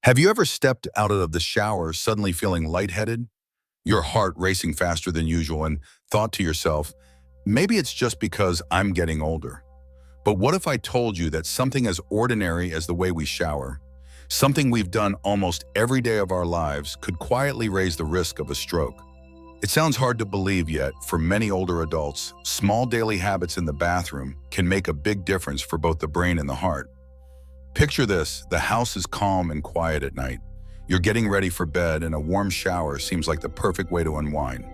Have you ever stepped out of the shower suddenly feeling lightheaded, your heart racing faster than usual, and thought to yourself, maybe it's just because I'm getting older? But what if I told you that something as ordinary as the way we shower, something we've done almost every day of our lives, could quietly raise the risk of a stroke? It sounds hard to believe, yet for many older adults, small daily habits in the bathroom can make a big difference for both the brain and the heart. Picture this: the house is calm and quiet at night. You're getting ready for bed and a warm shower seems like the perfect way to unwind.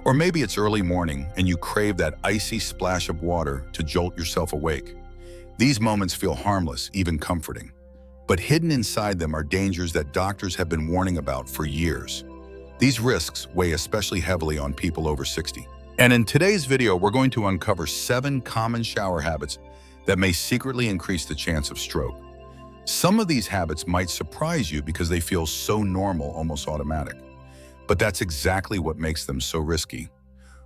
Or maybe it's early morning and you crave that icy splash of water to jolt yourself awake. These moments feel harmless, even comforting. But hidden inside them are dangers that doctors have been warning about for years. These risks weigh especially heavily on people over 60. And in today's video, we're going to uncover 7 common shower habits that may secretly increase the chance of stroke. Some of these habits might surprise you because they feel so normal, almost automatic. But that's exactly what makes them so risky.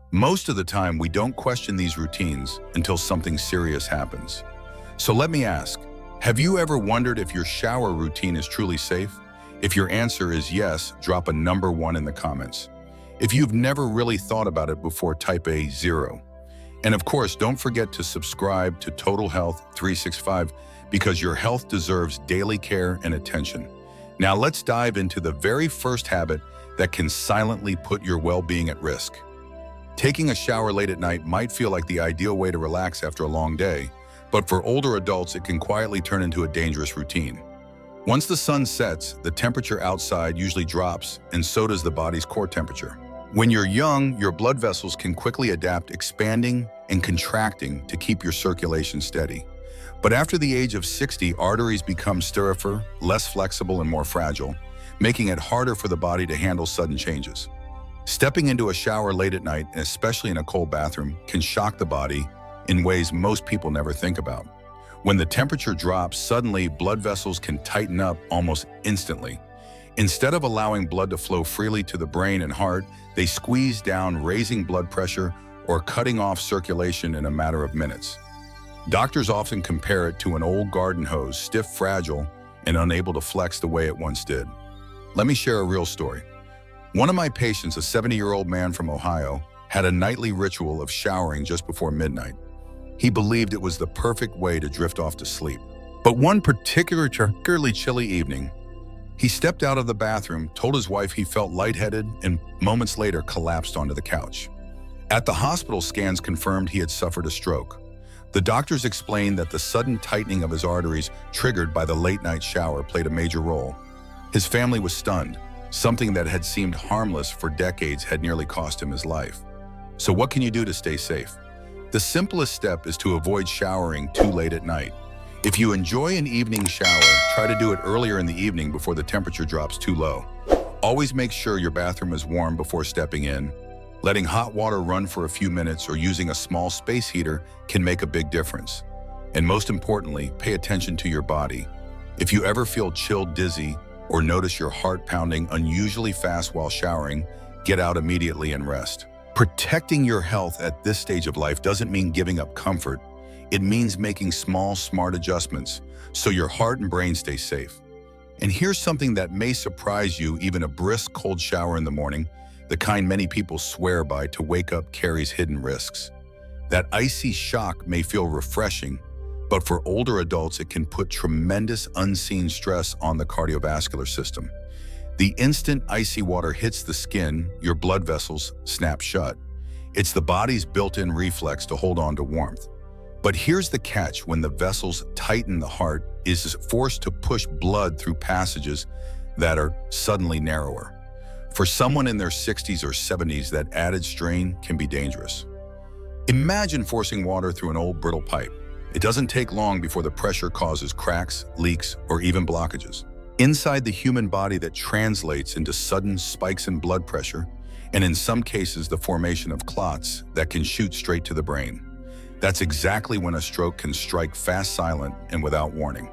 Most of the time, we don't question these routines until something serious happens. So let me ask, have you ever wondered if your shower routine is truly safe? If your answer is yes, drop a number 1 in the comments. If you've never really thought about it before, type a 0. And of course, don't forget to subscribe to Total Health 365 because your health deserves daily care and attention. Now let's dive into the very first habit that can silently put your well-being at risk. Taking a shower late at night might feel like the ideal way to relax after a long day, but for older adults, it can quietly turn into a dangerous routine. Once the sun sets, the temperature outside usually drops, and so does the body's core temperature. When you're young, your blood vessels can quickly adapt, expanding and contracting to keep your circulation steady. But after the age of 60, arteries become stiffer, less flexible, and more fragile, making it harder for the body to handle sudden changes. Stepping into a shower late at night, and especially in a cold bathroom, can shock the body in ways most people never think about. When the temperature drops, suddenly blood vessels can tighten up almost instantly. Instead of allowing blood to flow freely to the brain and heart, they squeeze down, raising blood pressure or cutting off circulation in a matter of minutes. Doctors often compare it to an old garden hose, stiff, fragile, and unable to flex the way it once did. Let me share a real story. One of my patients, a 70-year-old man from Ohio, had a nightly ritual of showering just before midnight. He believed it was the perfect way to drift off to sleep. But one particularly chilly evening, he stepped out of the bathroom, told his wife he felt lightheaded, and moments later collapsed onto the couch. At the hospital, scans confirmed he had suffered a stroke. The doctors explained that the sudden tightening of his arteries triggered by the late-night shower played a major role. His family was stunned. Something that had seemed harmless for decades had nearly cost him his life. So what can you do to stay safe? The simplest step is to avoid showering too late at night. If you enjoy an evening shower, try to do it earlier in the evening before the temperature drops too low. Always make sure your bathroom is warm before stepping in. Letting hot water run for a few minutes or using a small space heater can make a big difference. And most importantly, pay attention to your body. If you ever feel chilled, dizzy, or notice your heart pounding unusually fast while showering, get out immediately and rest. Protecting your health at this stage of life doesn't mean giving up comfort. It means making small, smart adjustments so your heart and brain stay safe. And here's something that may surprise you: even a brisk cold shower in the morning, the kind many people swear by to wake up, carries hidden risks. That icy shock may feel refreshing, but for older adults, it can put tremendous unseen stress on the cardiovascular system. The instant icy water hits the skin, your blood vessels snap shut. It's the body's built-in reflex to hold on to warmth. But here's the catch: when the vessels tighten, the heart is forced to push blood through passages that are suddenly narrower. For someone in their 60s or 70s, that added strain can be dangerous. Imagine forcing water through an old brittle pipe. It doesn't take long before the pressure causes cracks, leaks, or even blockages. Inside the human body, that translates into sudden spikes in blood pressure, and in some cases, the formation of clots that can shoot straight to the brain. That's exactly when a stroke can strike fast, silent, and without warning.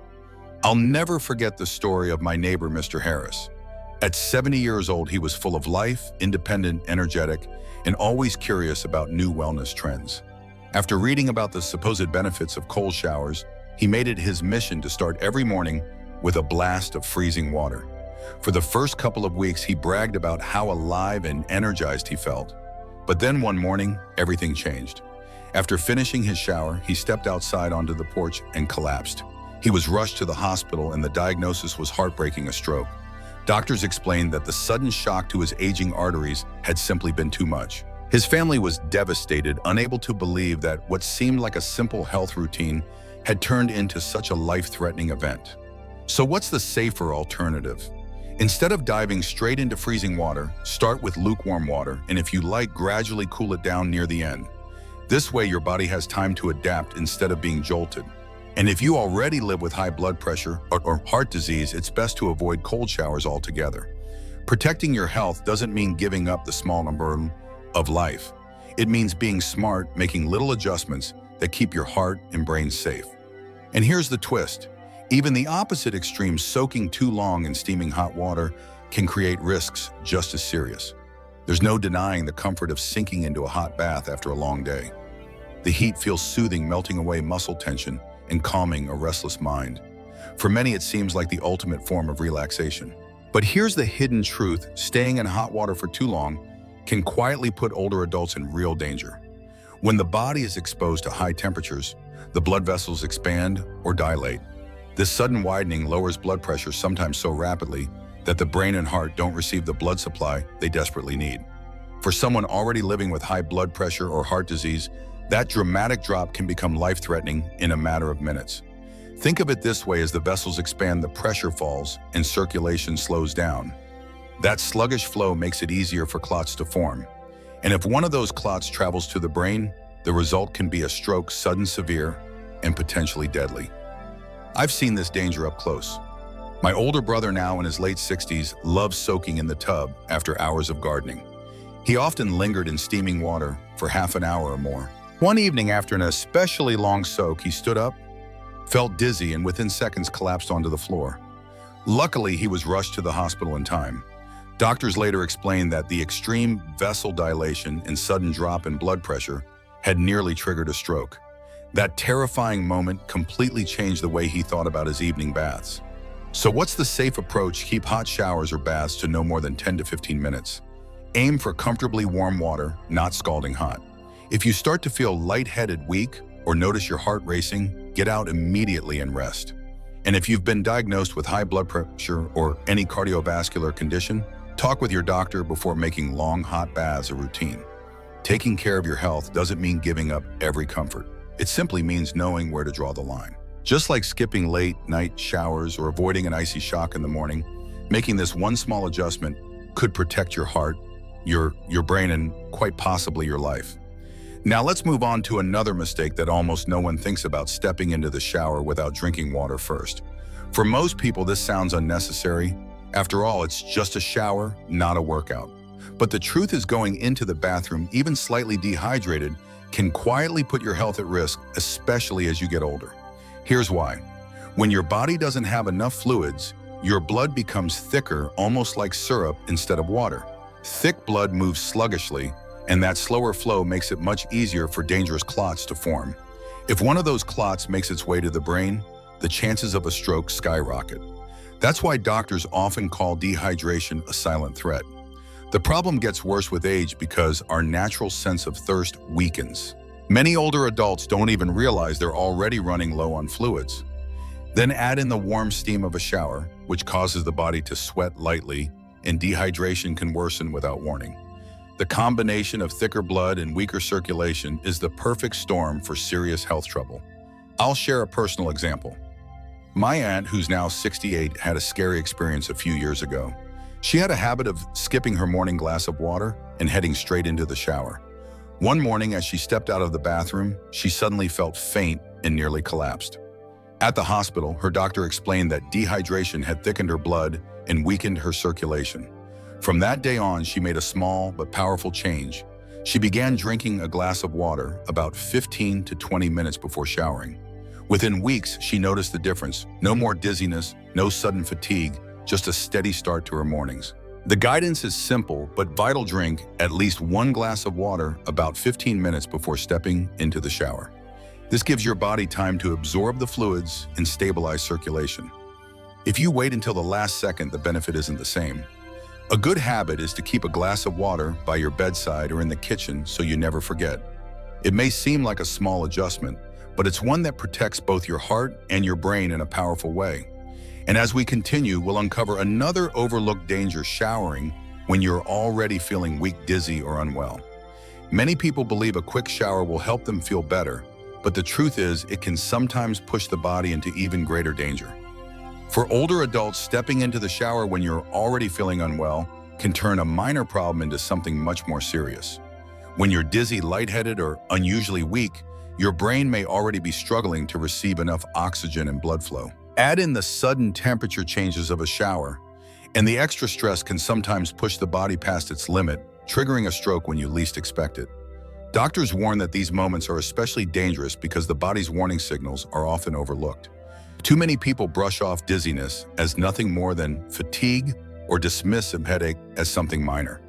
I'll never forget the story of my neighbor, Mr. Harris. At 70 years old, he was full of life, independent, energetic, and always curious about new wellness trends. After reading about the supposed benefits of cold showers, he made it his mission to start every morning with a blast of freezing water. For the first couple of weeks, he bragged about how alive and energized he felt. But then one morning, everything changed. After finishing his shower, he stepped outside onto the porch and collapsed. He was rushed to the hospital and the diagnosis was heartbreaking: a stroke. Doctors explained that the sudden shock to his aging arteries had simply been too much. His family was devastated, unable to believe that what seemed like a simple health routine had turned into such a life-threatening event. So what's the safer alternative? Instead of diving straight into freezing water, start with lukewarm water, and if you like, gradually cool it down near the end. This way, your body has time to adapt instead of being jolted. And if you already live with high blood pressure or heart disease, it's best to avoid cold showers altogether. Protecting your health doesn't mean giving up the small burden of life. It means being smart, making little adjustments that keep your heart and brain safe. And here's the twist. Even the opposite extreme, soaking too long in steaming hot water, can create risks just as serious. There's no denying the comfort of sinking into a hot bath after a long day. The heat feels soothing, melting away muscle tension and calming a restless mind. For many, it seems like the ultimate form of relaxation. But here's the hidden truth: staying in hot water for too long can quietly put older adults in real danger. When the body is exposed to high temperatures, the blood vessels expand or dilate. This sudden widening lowers blood pressure, sometimes so rapidly that the brain and heart don't receive the blood supply they desperately need. For someone already living with high blood pressure or heart disease, that dramatic drop can become life-threatening in a matter of minutes. Think of it this way: as the vessels expand, the pressure falls and circulation slows down. That sluggish flow makes it easier for clots to form. And if one of those clots travels to the brain, the result can be a stroke, sudden, severe, and potentially deadly. I've seen this danger up close. My older brother, now in his late 60s, loves soaking in the tub after hours of gardening. He often lingered in steaming water for half an hour or more. One evening, after an especially long soak, he stood up, felt dizzy, and within seconds collapsed onto the floor. Luckily, he was rushed to the hospital in time. Doctors later explained that the extreme vessel dilation and sudden drop in blood pressure had nearly triggered a stroke. That terrifying moment completely changed the way he thought about his evening baths. So what's the safe approach? Keep hot showers or baths to no more than 10 to 15 minutes. Aim for comfortably warm water, not scalding hot. If you start to feel lightheaded, weak, or notice your heart racing, get out immediately and rest. And if you've been diagnosed with high blood pressure or any cardiovascular condition, talk with your doctor before making long hot baths a routine. Taking care of your health doesn't mean giving up every comfort. It simply means knowing where to draw the line. Just like skipping late-night showers or avoiding an icy shock in the morning, making this one small adjustment could protect your heart, your brain, and quite possibly your life. Now let's move on to another mistake that almost no one thinks about: stepping into the shower without drinking water first. For most people, this sounds unnecessary. After all, it's just a shower, not a workout. But the truth is, going into the bathroom, even slightly dehydrated, can quietly put your health at risk, especially as you get older. Here's why. When your body doesn't have enough fluids, your blood becomes thicker, almost like syrup instead of water. Thick blood moves sluggishly, and that slower flow makes it much easier for dangerous clots to form. If one of those clots makes its way to the brain, the chances of a stroke skyrocket. That's why doctors often call dehydration a silent threat. The problem gets worse with age because our natural sense of thirst weakens. Many older adults don't even realize they're already running low on fluids. Then add in the warm steam of a shower, which causes the body to sweat lightly, and dehydration can worsen without warning. The combination of thicker blood and weaker circulation is the perfect storm for serious health trouble. I'll share a personal example. My aunt, who's now 68, had a scary experience a few years ago. She had a habit of skipping her morning glass of water and heading straight into the shower. One morning, as she stepped out of the bathroom, she suddenly felt faint and nearly collapsed. At the hospital, her doctor explained that dehydration had thickened her blood and weakened her circulation. From that day on, she made a small but powerful change. She began drinking a glass of water about 15 to 20 minutes before showering. Within weeks, she noticed the difference. No more dizziness, no sudden fatigue, just a steady start to her mornings. The guidance is simple but vital: drink at least one glass of water about 15 minutes before stepping into the shower. This gives your body time to absorb the fluids and stabilize circulation. If you wait until the last second, the benefit isn't the same. A good habit is to keep a glass of water by your bedside or in the kitchen so you never forget. It may seem like a small adjustment, but it's one that protects both your heart and your brain in a powerful way. And as we continue, we'll uncover another overlooked danger: showering when you're already feeling weak, dizzy, or unwell. Many people believe a quick shower will help them feel better, but the truth is it can sometimes push the body into even greater danger. For older adults, stepping into the shower when you're already feeling unwell can turn a minor problem into something much more serious. When you're dizzy, lightheaded, or unusually weak, your brain may already be struggling to receive enough oxygen and blood flow. Add in the sudden temperature changes of a shower, and the extra stress can sometimes push the body past its limit, triggering a stroke when you least expect it. Doctors warn that these moments are especially dangerous because the body's warning signals are often overlooked. Too many people brush off dizziness as nothing more than fatigue or dismiss a headache as something minor.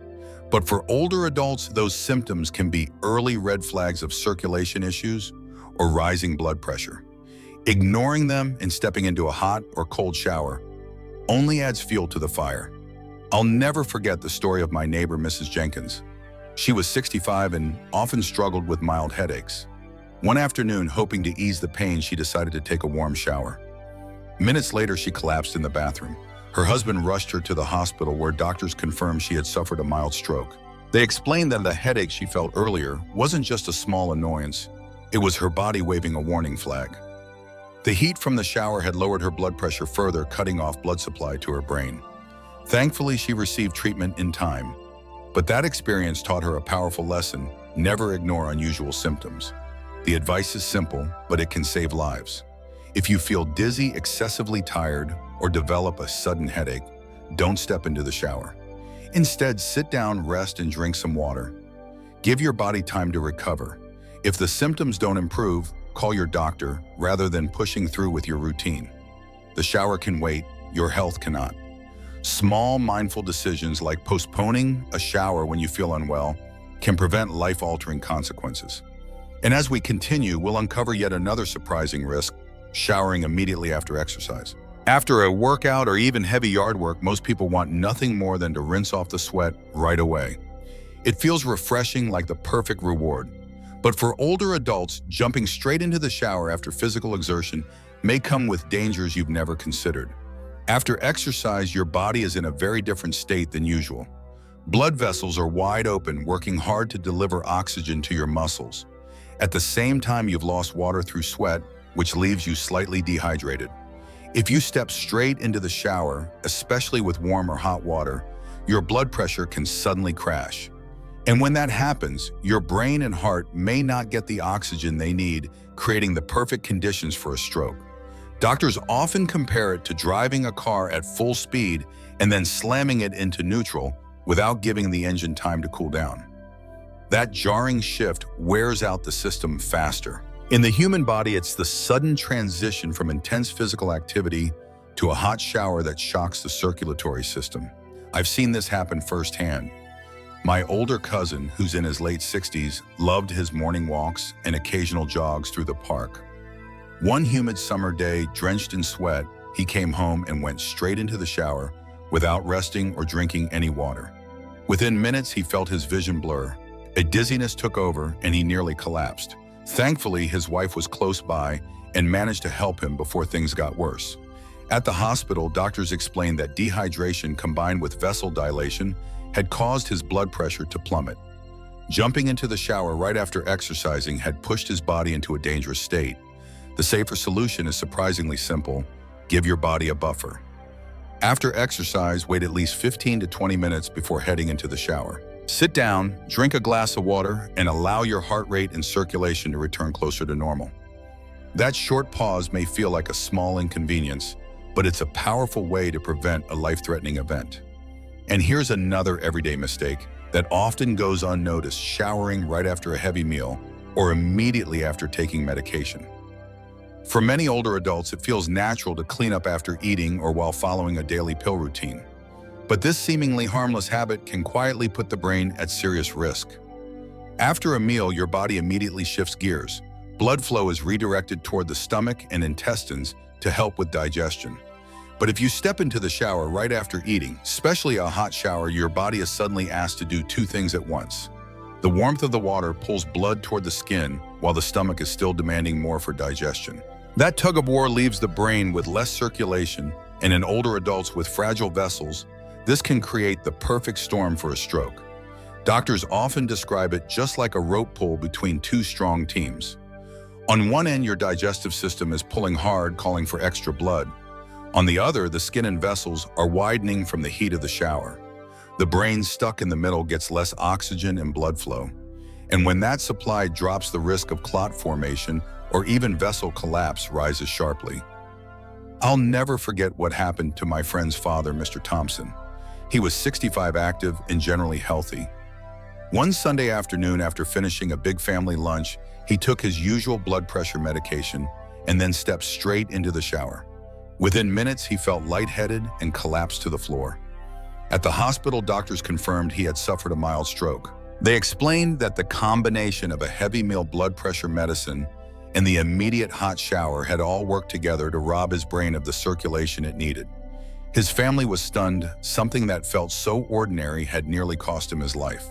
But for older adults, those symptoms can be early red flags of circulation issues or rising blood pressure. Ignoring them and stepping into a hot or cold shower only adds fuel to the fire. I'll never forget the story of my neighbor, Mrs. Jenkins. She was 65 and often struggled with mild headaches. One afternoon, hoping to ease the pain, she decided to take a warm shower. Minutes later, she collapsed in the bathroom. Her husband rushed her to the hospital, where doctors confirmed she had suffered a mild stroke. They explained that the headache she felt earlier wasn't just a small annoyance. It was her body waving a warning flag. The heat from the shower had lowered her blood pressure further, cutting off blood supply to her brain. Thankfully, she received treatment in time. But that experience taught her a powerful lesson: never ignore unusual symptoms. The advice is simple, but it can save lives. If you feel dizzy, excessively tired, or develop a sudden headache, don't step into the shower. Instead, sit down, rest, and drink some water. Give your body time to recover. If the symptoms don't improve, call your doctor rather than pushing through with your routine. The shower can wait, your health cannot. Small, mindful decisions like postponing a shower when you feel unwell can prevent life-altering consequences. And as we continue, we'll uncover yet another surprising risk: showering immediately after exercise. After a workout or even heavy yard work, most people want nothing more than to rinse off the sweat right away. It feels refreshing, like the perfect reward. But for older adults, jumping straight into the shower after physical exertion may come with dangers you've never considered. After exercise, your body is in a very different state than usual. Blood vessels are wide open, working hard to deliver oxygen to your muscles. At the same time, you've lost water through sweat, which leaves you slightly dehydrated. If you step straight into the shower, especially with warm or hot water, your blood pressure can suddenly crash. And when that happens, your brain and heart may not get the oxygen they need, creating the perfect conditions for a stroke. Doctors often compare it to driving a car at full speed and then slamming it into neutral without giving the engine time to cool down. That jarring shift wears out the system faster. In the human body, it's the sudden transition from intense physical activity to a hot shower that shocks the circulatory system. I've seen this happen firsthand. My older cousin, who's in his late 60s, loved his morning walks and occasional jogs through the park. One humid summer day, drenched in sweat, he came home and went straight into the shower without resting or drinking any water. Within minutes, he felt his vision blur. A dizziness took over and he nearly collapsed. Thankfully, his wife was close by and managed to help him before things got worse. At the hospital, doctors explained that dehydration combined with vessel dilation had caused his blood pressure to plummet. Jumping into the shower right after exercising had pushed his body into a dangerous state. The safer solution is surprisingly simple: give your body a buffer. After exercise, wait at least 15 to 20 minutes before heading into the shower. Sit down, drink a glass of water, and allow your heart rate and circulation to return closer to normal. That short pause may feel like a small inconvenience, but it's a powerful way to prevent a life-threatening event. And here's another everyday mistake that often goes unnoticed: showering right after a heavy meal or immediately after taking medication. For many older adults, it feels natural to clean up after eating or while following a daily pill routine. But this seemingly harmless habit can quietly put the brain at serious risk. After a meal, your body immediately shifts gears. Blood flow is redirected toward the stomach and intestines to help with digestion. But if you step into the shower right after eating, especially a hot shower, your body is suddenly asked to do two things at once. The warmth of the water pulls blood toward the skin, while the stomach is still demanding more for digestion. That tug of war leaves the brain with less circulation, and in older adults with fragile vessels, this can create the perfect storm for a stroke. Doctors often describe it just like a rope pull between two strong teams. On one end, your digestive system is pulling hard, calling for extra blood. On the other, the skin and vessels are widening from the heat of the shower. The brain stuck in the middle gets less oxygen and blood flow. And when that supply drops, the risk of clot formation or even vessel collapse rises sharply. I'll never forget what happened to my friend's father, Mr. Thompson. He was 65, active and generally healthy. One Sunday afternoon, after finishing a big family lunch, he took his usual blood pressure medication and then stepped straight into the shower. Within minutes, he felt lightheaded and collapsed to the floor. At the hospital, doctors confirmed he had suffered a mild stroke. They explained that the combination of a heavy meal, blood pressure medicine, and the immediate hot shower had all worked together to rob his brain of the circulation it needed. His family was stunned. Something that felt so ordinary had nearly cost him his life.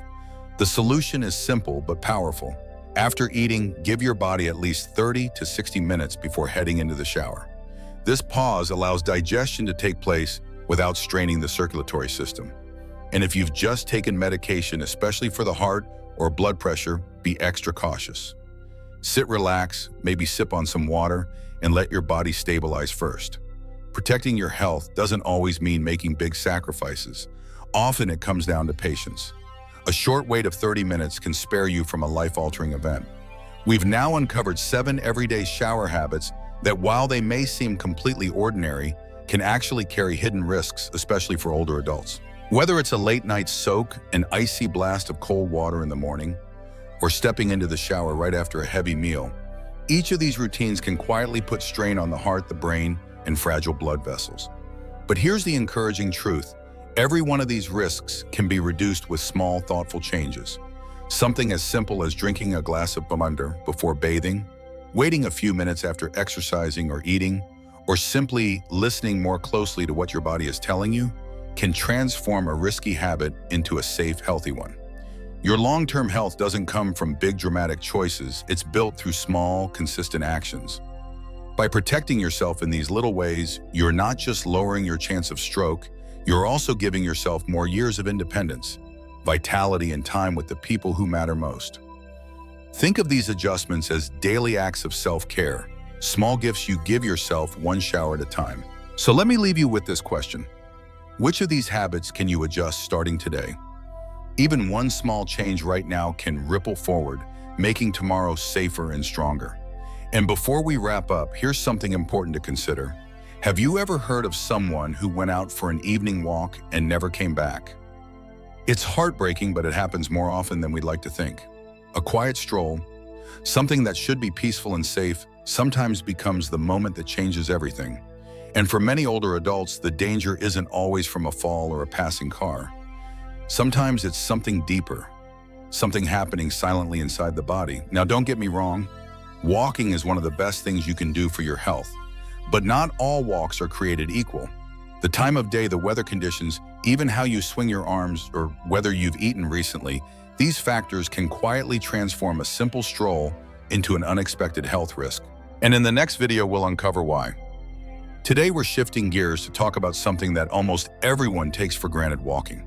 The solution is simple but powerful. After eating, give your body at least 30 to 60 minutes before heading into the shower. This pause allows digestion to take place without straining the circulatory system. And if you've just taken medication, especially for the heart or blood pressure, be extra cautious. Sit, relax, maybe sip on some water, and let your body stabilize first. Protecting your health doesn't always mean making big sacrifices. Often it comes down to patience. A short wait of 30 minutes can spare you from a life-altering event. We've now uncovered 7 everyday shower habits that, while they may seem completely ordinary, can actually carry hidden risks, especially for older adults. Whether it's a late-night soak, an icy blast of cold water in the morning, or stepping into the shower right after a heavy meal, each of these routines can quietly put strain on the heart, the brain, and fragile blood vessels. But here's the encouraging truth. Every one of these risks can be reduced with small, thoughtful changes. Something as simple as drinking a glass of water before bathing, waiting a few minutes after exercising or eating, or simply listening more closely to what your body is telling you, can transform a risky habit into a safe, healthy one. Your long-term health doesn't come from big, dramatic choices. It's built through small, consistent actions. By protecting yourself in these little ways, you're not just lowering your chance of stroke, you're also giving yourself more years of independence, vitality, and time with the people who matter most. Think of these adjustments as daily acts of self-care, small gifts you give yourself one shower at a time. So let me leave you with this question. Which of these habits can you adjust starting today? Even one small change right now can ripple forward, making tomorrow safer and stronger. And before we wrap up, here's something important to consider. Have you ever heard of someone who went out for an evening walk and never came back? It's heartbreaking, but it happens more often than we'd like to think. A quiet stroll, something that should be peaceful and safe, sometimes becomes the moment that changes everything. And for many older adults, the danger isn't always from a fall or a passing car. Sometimes it's something deeper, something happening silently inside the body. Now, don't get me wrong, walking is one of the best things you can do for your health. But not all walks are created equal. The time of day, the weather conditions, even how you swing your arms or whether you've eaten recently, these factors can quietly transform a simple stroll into an unexpected health risk. And in the next video, we'll uncover why. Today, we're shifting gears to talk about something that almost everyone takes for granted: walking.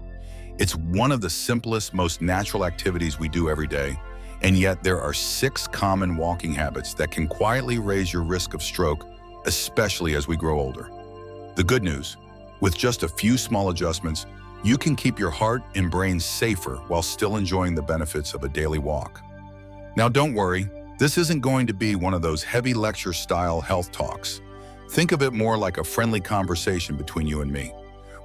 It's one of the simplest, most natural activities we do every day, and yet there are 6 common walking habits that can quietly raise your risk of stroke, especially as we grow older. The good news, with just a few small adjustments, you can keep your heart and brain safer while still enjoying the benefits of a daily walk. Now, don't worry, this isn't going to be one of those heavy lecture-style health talks. Think of it more like a friendly conversation between you and me.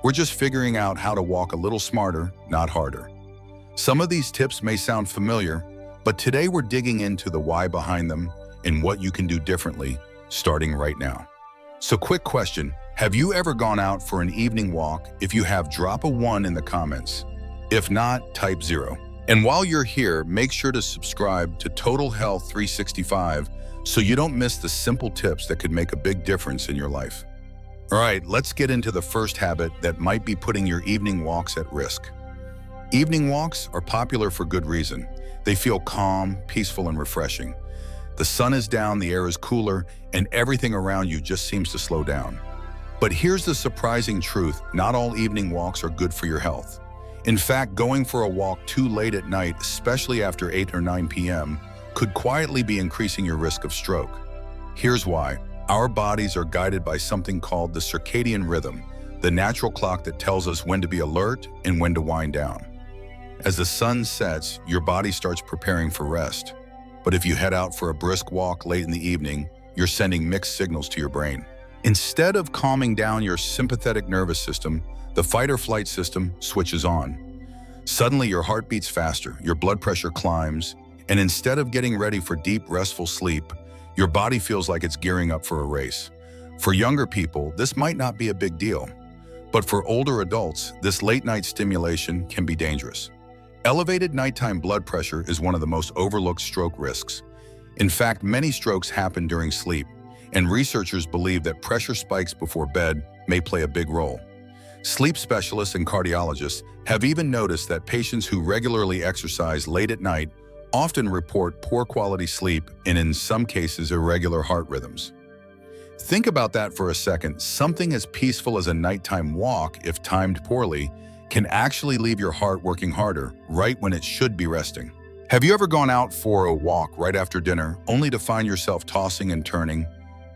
We're just figuring out how to walk a little smarter, not harder. Some of these tips may sound familiar, but today we're digging into the why behind them and what you can do differently, starting right now. So, quick question, have you ever gone out for an evening walk? If you have, drop a 1 in the comments. If not, type 0. And while you're here, make sure to subscribe to Total Health 365 so you don't miss the simple tips that could make a big difference in your life. All right, let's get into the first habit that might be putting your evening walks at risk. Evening walks are popular for good reason. They feel calm, peaceful, and refreshing. The sun is down, the air is cooler, and everything around you just seems to slow down. But here's the surprising truth: not all evening walks are good for your health. In fact, going for a walk too late at night, especially after 8 or 9 p.m., could quietly be increasing your risk of stroke. Here's why. Our bodies are guided by something called the circadian rhythm, the natural clock that tells us when to be alert and when to wind down. As the sun sets, your body starts preparing for rest. But if you head out for a brisk walk late in the evening, you're sending mixed signals to your brain. Instead of calming down your sympathetic nervous system, the fight-or-flight system switches on. Suddenly, your heart beats faster, your blood pressure climbs, and instead of getting ready for deep, restful sleep, your body feels like it's gearing up for a race. For younger people, this might not be a big deal. But for older adults, this late-night stimulation can be dangerous. Elevated nighttime blood pressure is one of the most overlooked stroke risks. In fact, many strokes happen during sleep, and researchers believe that pressure spikes before bed may play a big role. Sleep specialists and cardiologists have even noticed that patients who regularly exercise late at night often report poor quality sleep and, in some cases, irregular heart rhythms. Think about that for a second. Something as peaceful as a nighttime walk, if timed poorly, can actually leave your heart working harder right when it should be resting. Have you ever gone out for a walk right after dinner only to find yourself tossing and turning?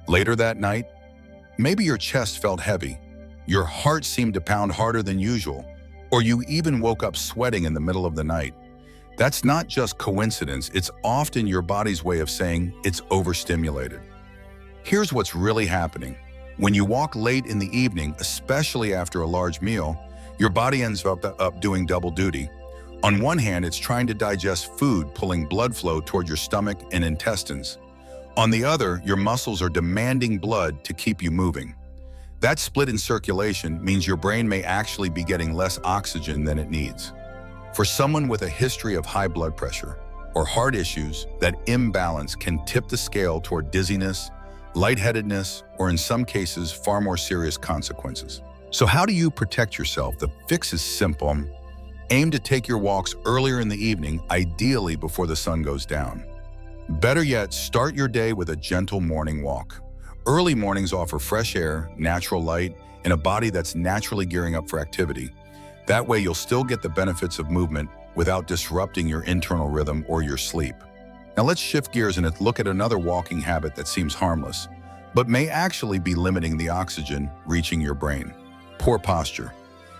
Later that night, maybe your chest felt heavy, your heart seemed to pound harder than usual, or you even woke up sweating in the middle of the night. That's not just coincidence, it's often your body's way of saying it's overstimulated. Here's what's really happening. When you walk late in the evening, especially after a large meal, your body ends up doing double duty. On one hand, it's trying to digest food, pulling blood flow toward your stomach and intestines. On the other, your muscles are demanding blood to keep you moving. That split in circulation means your brain may actually be getting less oxygen than it needs. For someone with a history of high blood pressure or heart issues, that imbalance can tip the scale toward dizziness, lightheadedness, or in some cases, far more serious consequences. So how do you protect yourself? The fix is simple. Aim to take your walks earlier in the evening, ideally before the sun goes down. Better yet, start your day with a gentle morning walk. Early mornings offer fresh air, natural light, and a body that's naturally gearing up for activity. That way, you'll still get the benefits of movement without disrupting your internal rhythm or your sleep. Now let's shift gears and look at another walking habit that seems harmless, but may actually be limiting the oxygen reaching your brain. Poor posture.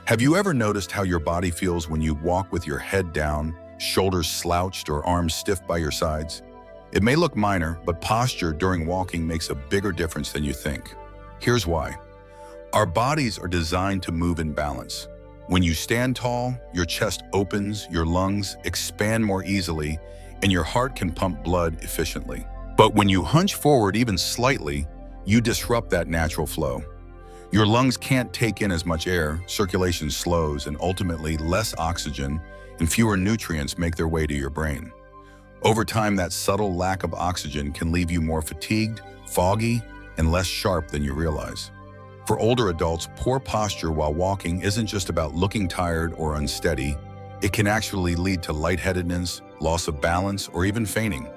Have you ever noticed how your body feels when you walk with your head down, shoulders slouched, or arms stiff by your sides? It may look minor, but posture during walking makes a bigger difference than you think. Here's why. Our bodies are designed to move in balance. When you stand tall, your chest opens, your lungs expand more easily, and your heart can pump blood efficiently. But when you hunch forward even slightly, you disrupt that natural flow. Your lungs can't take in as much air, circulation slows, and ultimately less oxygen and fewer nutrients make their way to your brain. Over time, that subtle lack of oxygen can leave you more fatigued, foggy, and less sharp than you realize. For older adults, poor posture while walking isn't just about looking tired or unsteady. It can actually lead to lightheadedness, loss of balance, or even fainting.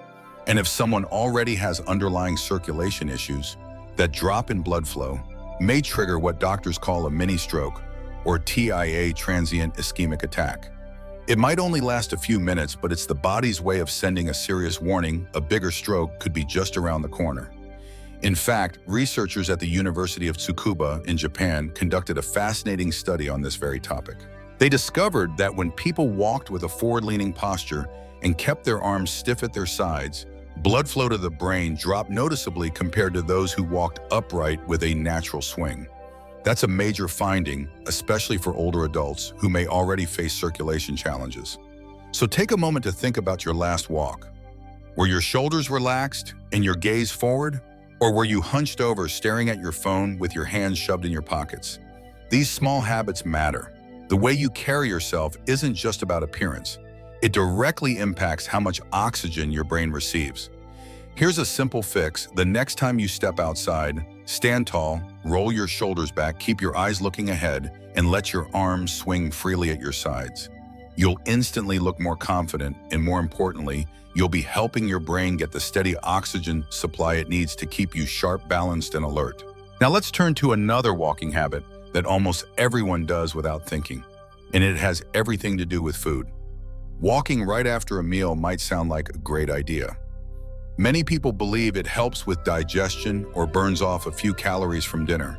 And if someone already has underlying circulation issues, that drop in blood flow may trigger what doctors call a mini stroke, or TIA, transient ischemic attack. It might only last a few minutes, but it's the body's way of sending a serious warning. A bigger stroke could be just around the corner. In fact, researchers at the University of Tsukuba in Japan conducted a fascinating study on this very topic. They discovered that when people walked with a forward-leaning posture and kept their arms stiff at their sides, blood flow to the brain dropped noticeably compared to those who walked upright with a natural swing. That's a major finding, especially for older adults who may already face circulation challenges. So take a moment to think about your last walk. Were your shoulders relaxed and your gaze forward? Or were you hunched over staring at your phone with your hands shoved in your pockets? These small habits matter. The way you carry yourself isn't just about appearance. It directly impacts how much oxygen your brain receives. Here's a simple fix. The next time you step outside, Stand tall, roll your shoulders back, keep your eyes looking ahead, and let your arms swing freely at your sides. You'll instantly look more confident, and more importantly, you'll be helping your brain get the steady oxygen supply it needs to keep you sharp, balanced, and alert. Now let's turn to another walking habit that almost everyone does without thinking, and it has everything to do with food. Walking right after a meal might sound like a great idea. Many people believe it helps with digestion or burns off a few calories from dinner.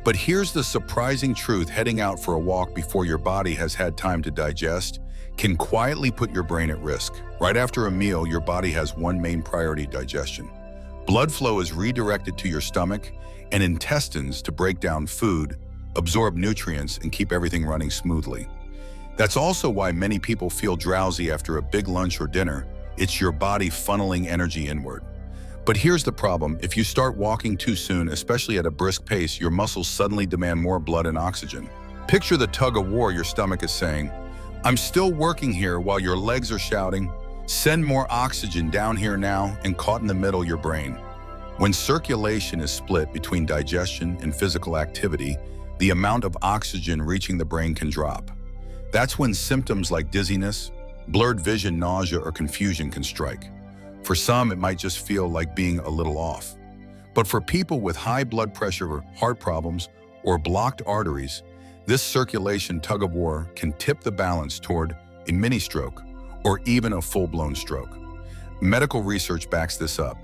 But here's the surprising truth: heading out for a walk before your body has had time to digest can quietly put your brain at risk. Right after a meal, your body has one main priority: digestion. Blood flow is redirected to your stomach and intestines to break down food, absorb nutrients, and keep everything running smoothly. That's also why many people feel drowsy after a big lunch or dinner. It's your body funneling energy inward. But here's the problem: if you start walking too soon, especially at a brisk pace, your muscles suddenly demand more blood and oxygen. Picture the tug of war your stomach is saying, "I'm still working here," while your legs are shouting, "Send more oxygen down here now," and caught in the middle, your brain. When circulation is split between digestion and physical activity, the amount of oxygen reaching the brain can drop. That's when symptoms like dizziness, blurred vision, nausea, or confusion can strike. For some, it might just feel like being a little off. But for people with high blood pressure, or heart problems, or blocked arteries, this circulation tug-of-war can tip the balance toward a mini stroke or even a full-blown stroke. Medical research backs this up.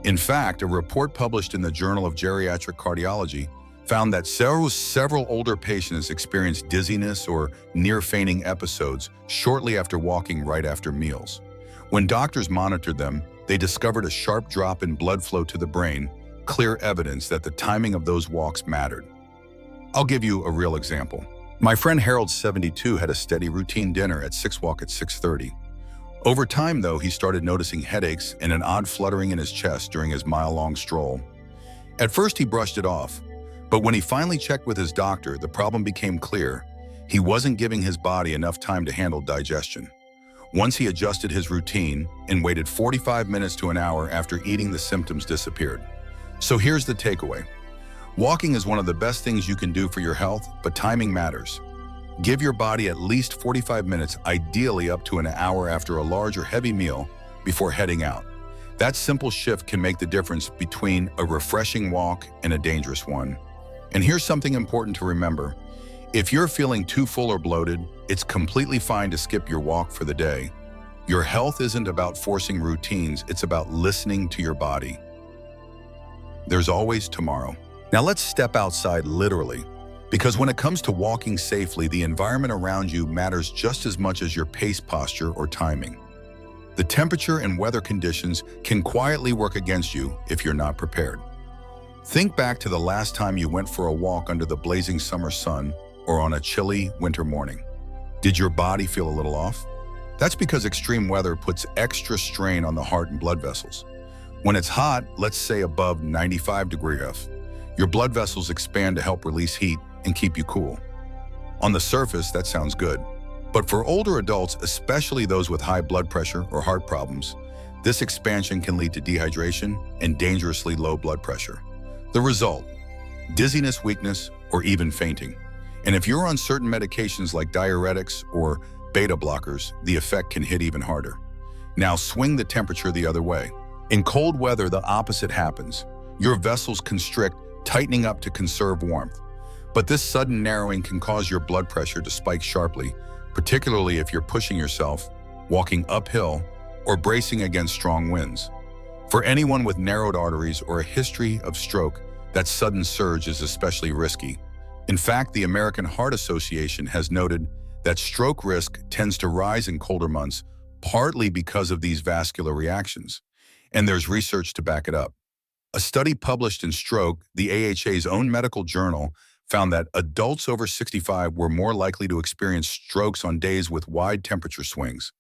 In fact, a report published in the Journal of Geriatric Cardiology found that several older patients experienced dizziness or near-fainting episodes shortly after walking right after meals. When doctors monitored them, they discovered a sharp drop in blood flow to the brain, clear evidence that the timing of those walks mattered. I'll give you a real example. My friend Harold, 72, had a steady routine dinner at 6 walk at 6:30. Over time, though, he started noticing headaches and an odd fluttering in his chest during his mile-long stroll. At first, he brushed it off, but when he finally checked with his doctor, the problem became clear. He wasn't giving his body enough time to handle digestion. Once he adjusted his routine and waited 45 minutes to an hour after eating, the symptoms disappeared. So here's the takeaway. Walking is one of the best things you can do for your health, but timing matters. Give your body at least 45 minutes, ideally up to an hour after a large or heavy meal, before heading out. That simple shift can make the difference between a refreshing walk and a dangerous one. And here's something important to remember. If you're feeling too full or bloated, it's completely fine to skip your walk for the day. Your health isn't about forcing routines, it's about listening to your body. There's always tomorrow. Now let's step outside literally, because when it comes to walking safely, the environment around you matters just as much as your pace, posture, or timing. The temperature and weather conditions can quietly work against you if you're not prepared. Think back to the last time you went for a walk under the blazing summer sun or on a chilly winter morning. Did your body feel a little off? That's because extreme weather puts extra strain on the heart and blood vessels. When it's hot, let's say above 95 degrees F, your blood vessels expand to help release heat and keep you cool. On the surface, that sounds good. But for older adults, especially those with high blood pressure or heart problems, this expansion can lead to dehydration and dangerously low blood pressure. The result: dizziness, weakness, or even fainting. And if you're on certain medications like diuretics or beta blockers, the effect can hit even harder. Now swing the temperature the other way. In cold weather, the opposite happens. Your vessels constrict, tightening up to conserve warmth. But this sudden narrowing can cause your blood pressure to spike sharply, particularly if you're pushing yourself, walking uphill, or bracing against strong winds. For anyone with narrowed arteries or a history of stroke, that sudden surge is especially risky. In fact, the American Heart Association has noted that stroke risk tends to rise in colder months, partly because of these vascular reactions. And there's research to back it up. A study published in Stroke, the AHA's own medical journal, found that adults over 65 were more likely to experience strokes on days with wide temperature swings.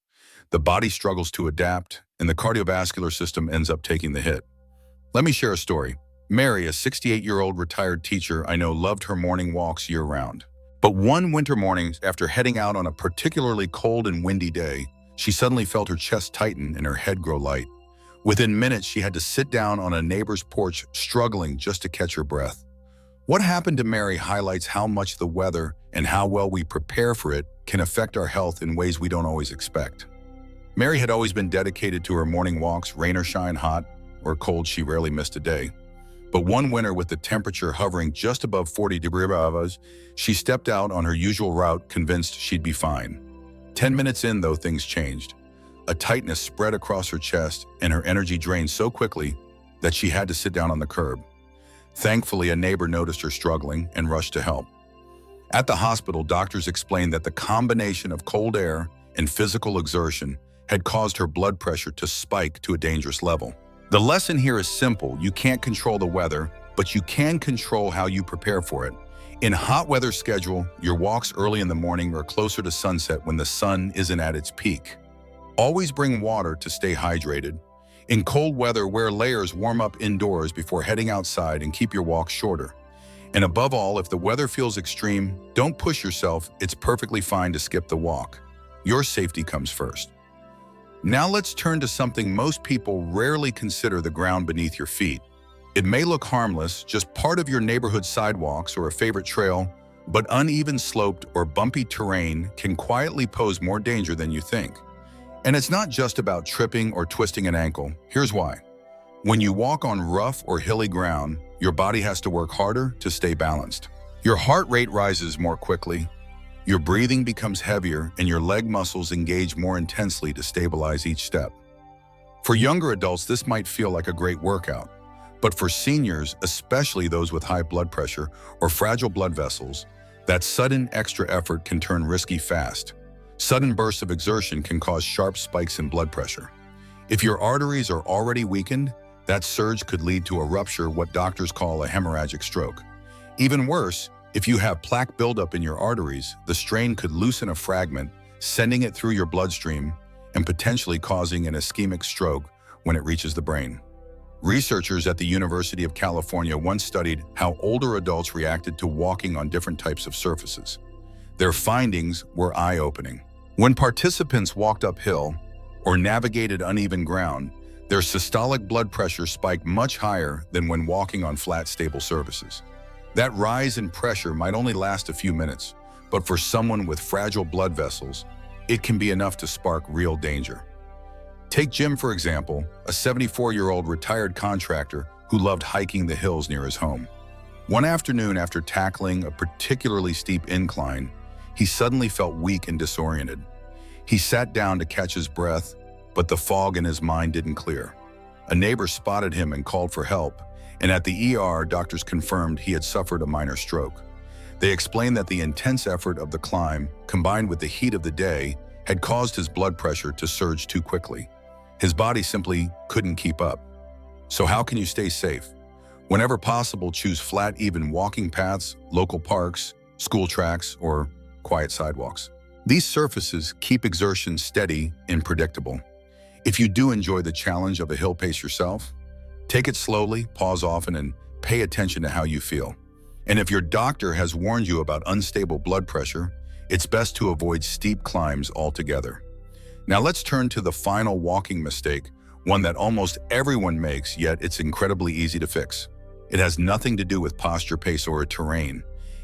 The body struggles to adapt, and the cardiovascular system ends up taking the hit. Let me share a story. Mary, a 68-year-old retired teacher I know, loved her morning walks year-round. But one winter morning, after heading out on a particularly cold and windy day, she suddenly felt her chest tighten and her head grow light. Within minutes, she had to sit down on a neighbor's porch, struggling just to catch her breath. What happened to Mary highlights how much the weather and how well we prepare for it can affect our health in ways we don't always expect. Mary had always been dedicated to her morning walks, rain or shine, hot or cold, she rarely missed a day. But one winter, with the temperature hovering just above 40 degrees, she stepped out on her usual route, convinced she'd be fine. 10 minutes in, though, things changed. A tightness spread across her chest, and her energy drained so quickly that she had to sit down on the curb. Thankfully, a neighbor noticed her struggling and rushed to help. At the hospital, doctors explained that the combination of cold air and physical exertion had caused her blood pressure to spike to a dangerous level. The lesson here is simple. You can't control the weather, but you can control how you prepare for it. In hot weather, schedule your walks early in the morning or closer to sunset when the sun isn't at its peak. Always bring water to stay hydrated. In cold weather, wear layers, warm up indoors before heading outside, and keep your walks shorter. And above all, if the weather feels extreme, don't push yourself. It's perfectly fine to skip the walk. Your safety comes first. Now let's turn to something most people rarely consider: the ground beneath your feet. It may look harmless, just part of your neighborhood sidewalks or a favorite trail, but uneven sloped or bumpy terrain can quietly pose more danger than you think. And it's not just about tripping or twisting an ankle. Here's why. When you walk on rough or hilly ground, your body has to work harder to stay balanced. Your heart rate rises more quickly, your breathing becomes heavier, and your leg muscles engage more intensely to stabilize each step. For younger adults, this might feel like a great workout, but for seniors, especially those with high blood pressure or fragile blood vessels, that sudden extra effort can turn risky fast. Sudden bursts of exertion can cause sharp spikes in blood pressure. If your arteries are already weakened, that surge could lead to a rupture, what doctors call a hemorrhagic stroke. Even worse, if you have plaque buildup in your arteries, the strain could loosen a fragment, sending it through your bloodstream and potentially causing an ischemic stroke when it reaches the brain. Researchers at the University of California once studied how older adults reacted to walking on different types of surfaces. Their findings were eye-opening. When participants walked uphill or navigated uneven ground, their systolic blood pressure spiked much higher than when walking on flat, stable surfaces. That rise in pressure might only last a few minutes, but for someone with fragile blood vessels, it can be enough to spark real danger. Take Jim, for example, a 74-year-old retired contractor who loved hiking the hills near his home. One afternoon, after tackling a particularly steep incline, he suddenly felt weak and disoriented. He sat down to catch his breath, but the fog in his mind didn't clear. A neighbor spotted him and called for help, and at the ER, doctors confirmed he had suffered a minor stroke. They explained that the intense effort of the climb, combined with the heat of the day, had caused his blood pressure to surge too quickly. His body simply couldn't keep up. So how can you stay safe? Whenever possible, choose flat, even walking paths, local parks, school tracks, or quiet sidewalks. These surfaces keep exertion steady and predictable. If you do enjoy the challenge of a hill pace yourself, take it slowly, pause often, and pay attention to how you feel. And if your doctor has warned you about unstable blood pressure, it's best to avoid steep climbs altogether. Now let's turn to the final walking mistake, one that almost everyone makes, yet it's incredibly easy to fix. It has nothing to do with posture, pace, or terrain.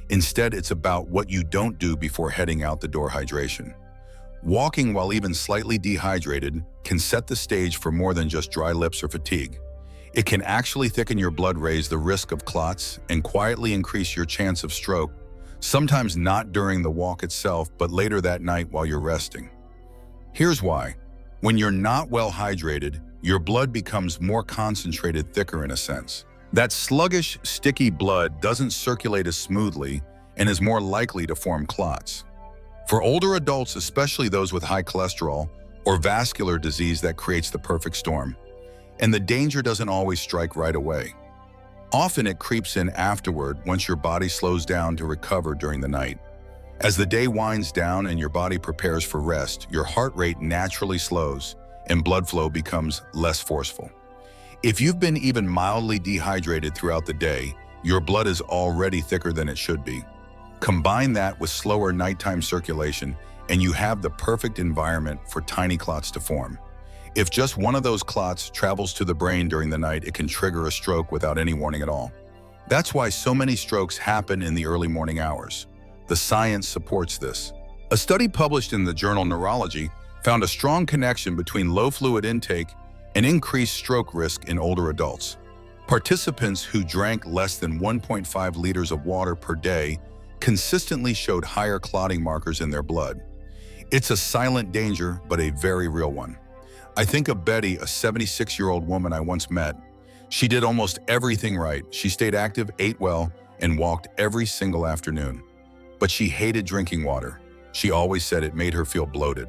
Instead, it's about what you don't do before heading out the door: hydration. Walking while even slightly dehydrated can set the stage for more than just dry lips or fatigue. It can actually thicken your blood, raise the risk of clots, and quietly increase your chance of stroke, sometimes not during the walk itself, but later that night while you're resting. Here's why. When you're not well hydrated, your blood becomes more concentrated, thicker in a sense. That sluggish, sticky blood doesn't circulate as smoothly and is more likely to form clots. For older adults, especially those with high cholesterol or vascular disease, that creates the perfect storm. And the danger doesn't always strike right away. Often it creeps in afterward, once your body slows down to recover during the night. As the day winds down and your body prepares for rest, your heart rate naturally slows and blood flow becomes less forceful. If you've been even mildly dehydrated throughout the day, your blood is already thicker than it should be. Combine that with slower nighttime circulation, and you have the perfect environment for tiny clots to form. If just one of those clots travels to the brain during the night, it can trigger a stroke without any warning at all. That's why so many strokes happen in the early morning hours. The science supports this. A study published in the journal Neurology found a strong connection between low fluid intake and increased stroke risk in older adults. Participants who drank less than 1.5 liters of water per day consistently showed higher clotting markers in their blood. It's a silent danger, but a very real one. I think of Betty, a 76-year-old woman I once met. She did almost everything right. She stayed active, ate well, and walked every single afternoon. But she hated drinking water. She always said it made her feel bloated.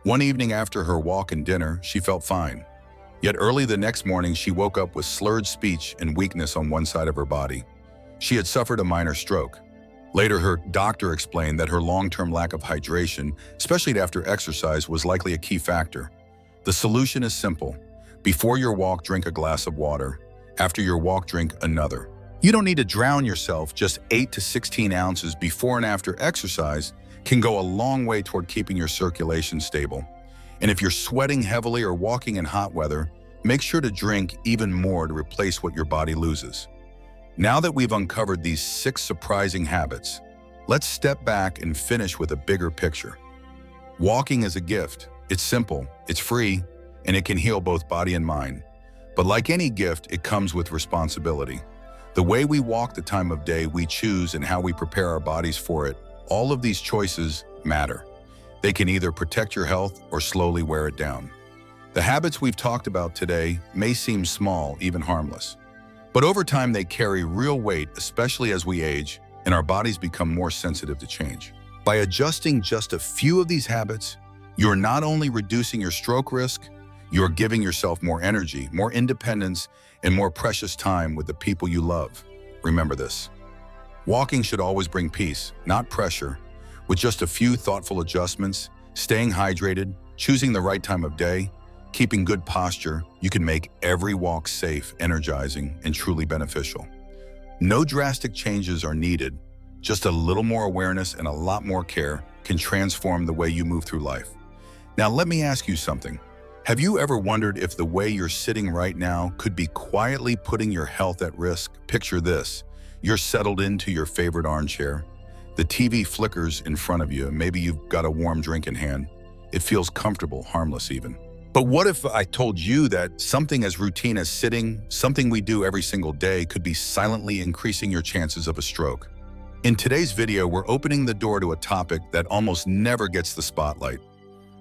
One evening after her walk and dinner, she felt fine. Yet early the next morning, she woke up with slurred speech and weakness on one side of her body. She had suffered a minor stroke. Later, her doctor explained that her long-term lack of hydration, especially after exercise, was likely a key factor. The solution is simple. Before your walk, drink a glass of water. After your walk, drink another. You don't need to drown yourself. Just 8 to 16 ounces before and after exercise can go a long way toward keeping your circulation stable. And if you're sweating heavily or walking in hot weather, make sure to drink even more to replace what your body loses. Now that we've uncovered these 6 surprising habits, let's step back and finish with a bigger picture. Walking is a gift. It's simple, it's free, and it can heal both body and mind. But like any gift, it comes with responsibility. The way we walk, the time of day we choose, and how we prepare our bodies for it, all of these choices matter. They can either protect your health or slowly wear it down. The habits we've talked about today may seem small, even harmless. But over time, they carry real weight, especially as we age and our bodies become more sensitive to change. By adjusting just a few of these habits, you're not only reducing your stroke risk, you're giving yourself more energy, more independence, and more precious time with the people you love. Remember this. Walking should always bring peace, not pressure. With just a few thoughtful adjustments, staying hydrated, choosing the right time of day, keeping good posture, you can make every walk safe, energizing, and truly beneficial. No drastic changes are needed. Just a little more awareness and a lot more care can transform the way you move through life. Now, let me ask you something. Have you ever wondered if the way you're sitting right now could be quietly putting your health at risk? Picture this. You're settled into your favorite armchair. The TV flickers in front of you, and maybe you've got a warm drink in hand. It feels comfortable, harmless even. But what if I told you that something as routine as sitting, something we do every single day, could be silently increasing your chances of a stroke? In today's video, we're opening the door to a topic that almost never gets the spotlight.